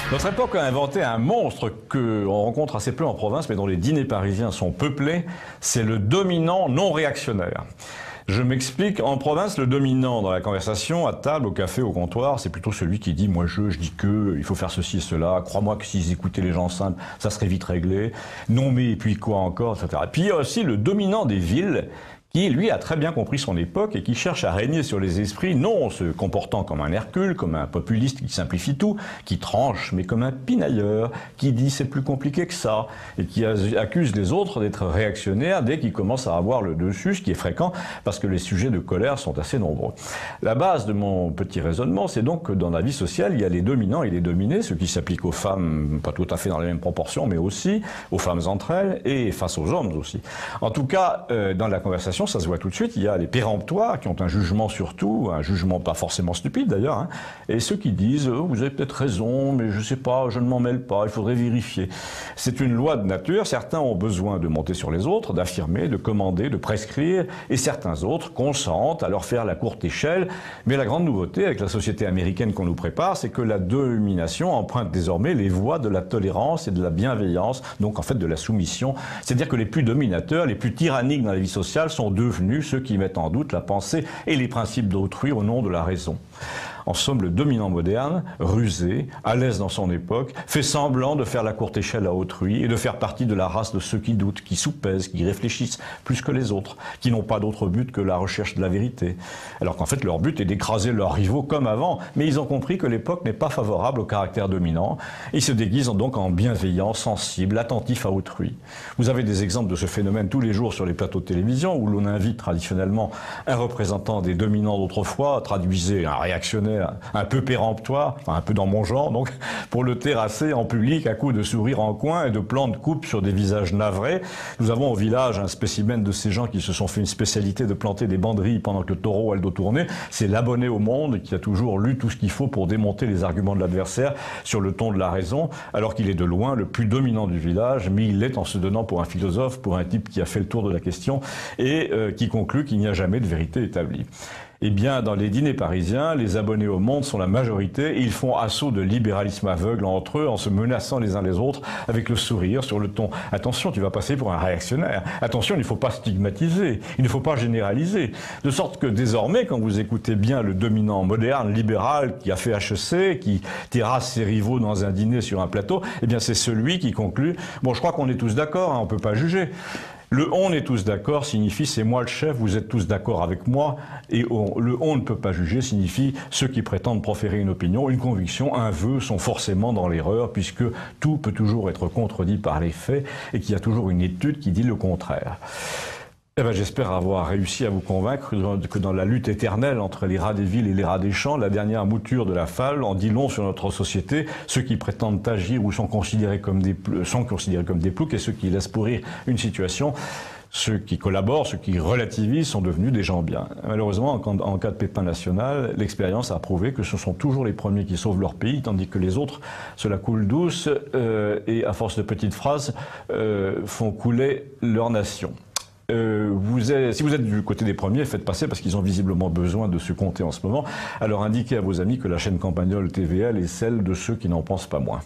Notre époque a inventé un monstre qu'on rencontre assez peu en province, mais dont les dîners parisiens sont peuplés, c'est le dominant non réactionnaire. Je m'explique, en province, le dominant dans la conversation, à table, au café, au comptoir, c'est plutôt celui qui dit « moi je dis que, il faut faire ceci et cela, crois-moi que s'ils écoutaient les gens simples, ça serait vite réglé, non mais et puis quoi encore, etc. » Et puis il y a aussi le dominant des villes, qui, lui, a très bien compris son époque et qui cherche à régner sur les esprits, non en se comportant comme un Hercule, comme un populiste qui simplifie tout, qui tranche, mais comme un pinailleur, qui dit c'est plus compliqué que ça, et qui accuse les autres d'être réactionnaires dès qu'ils commencent à avoir le dessus, ce qui est fréquent, parce que les sujets de colère sont assez nombreux. La base de mon petit raisonnement, c'est donc que dans la vie sociale, il y a les dominants et les dominés, ce qui s'applique aux femmes, pas tout à fait dans les mêmes proportions, mais aussi aux femmes entre elles, et face aux hommes aussi. En tout cas, dans la conversation, ça se voit tout de suite, il y a les péremptoires qui ont un jugement sur tout, un jugement pas forcément stupide d'ailleurs, hein, et ceux qui disent vous avez peut-être raison, mais je sais pas, je ne m'en mêle pas, il faudrait vérifier. C'est une loi de nature, certains ont besoin de monter sur les autres, d'affirmer, de commander, de prescrire, et certains autres consentent à leur faire la courte échelle, mais la grande nouveauté avec la société américaine qu'on nous prépare, c'est que la domination emprunte désormais les voies de la tolérance et de la bienveillance, donc en fait de la soumission, c'est-à-dire que les plus dominateurs, les plus tyranniques dans la vie sociale sont devenus ceux qui mettent en doute la pensée et les principes d'autrui au nom de la raison. En somme, le dominant moderne, rusé, à l'aise dans son époque, fait semblant de faire la courte échelle à autrui et de faire partie de la race de ceux qui doutent, qui soupèsent, qui réfléchissent plus que les autres, qui n'ont pas d'autre but que la recherche de la vérité. Alors qu'en fait, leur but est d'écraser leurs rivaux comme avant, mais ils ont compris que l'époque n'est pas favorable au caractère dominant. Ils se déguisent donc en bienveillants, sensibles, attentifs à autrui. Vous avez des exemples de ce phénomène tous les jours sur les plateaux de télévision où l'on invite traditionnellement un représentant des dominants d'autrefois, traduisez un réactionnaire un peu péremptoire, enfin un peu dans mon genre donc, pour le terrasser en public à coups de sourires en coin et de plans de coupe sur des visages navrés. Nous avons au village un spécimen de ces gens qui se sont fait une spécialité de planter des banderilles pendant que le taureau a le dos tourné. C'est l'abonné au Monde qui a toujours lu tout ce qu'il faut pour démonter les arguments de l'adversaire sur le ton de la raison, alors qu'il est de loin le plus dominant du village, mais il l'est en se donnant pour un philosophe, pour un type qui a fait le tour de la question et qui conclut qu'il n'y a jamais de vérité établie. Eh bien, dans les dîners parisiens, les abonnés au Monde sont la majorité et ils font assaut de libéralisme aveugle entre eux en se menaçant les uns les autres avec le sourire sur le ton. Attention, tu vas passer pour un réactionnaire. Attention, il ne faut pas stigmatiser. Il ne faut pas généraliser. De sorte que désormais, quand vous écoutez bien le dominant moderne, libéral, qui a fait HEC, qui terrasse ses rivaux dans un dîner sur un plateau, eh bien, c'est celui qui conclut « Bon, je crois qu'on est tous d'accord, hein, on ne peut pas juger ». Le « on est tous d'accord » signifie « c'est moi le chef, vous êtes tous d'accord avec moi » et le « on ne peut pas juger » signifie ceux qui prétendent proférer une opinion, une conviction, un vœu sont forcément dans l'erreur puisque tout peut toujours être contredit par les faits et qu'il y a toujours une étude qui dit le contraire. Eh ben, j'espère avoir réussi à vous convaincre que dans la lutte éternelle entre les rats des villes et les rats des champs, la dernière mouture de la fable en dit long sur notre société. Ceux qui prétendent agir ou sont considérés comme des ploucs et ceux qui laissent pourrir une situation. Ceux qui collaborent, ceux qui relativisent sont devenus des gens bien. Malheureusement, en cas de pépin national, l'expérience a prouvé que ce sont toujours les premiers qui sauvent leur pays, tandis que les autres, cela coule douce et à force de petites phrases, font couler leur nation. Si vous êtes du côté des premiers, faites passer parce qu'ils ont visiblement besoin de se compter en ce moment. Alors indiquez à vos amis que la chaîne Campagnol TVL est celle de ceux qui n'en pensent pas moins.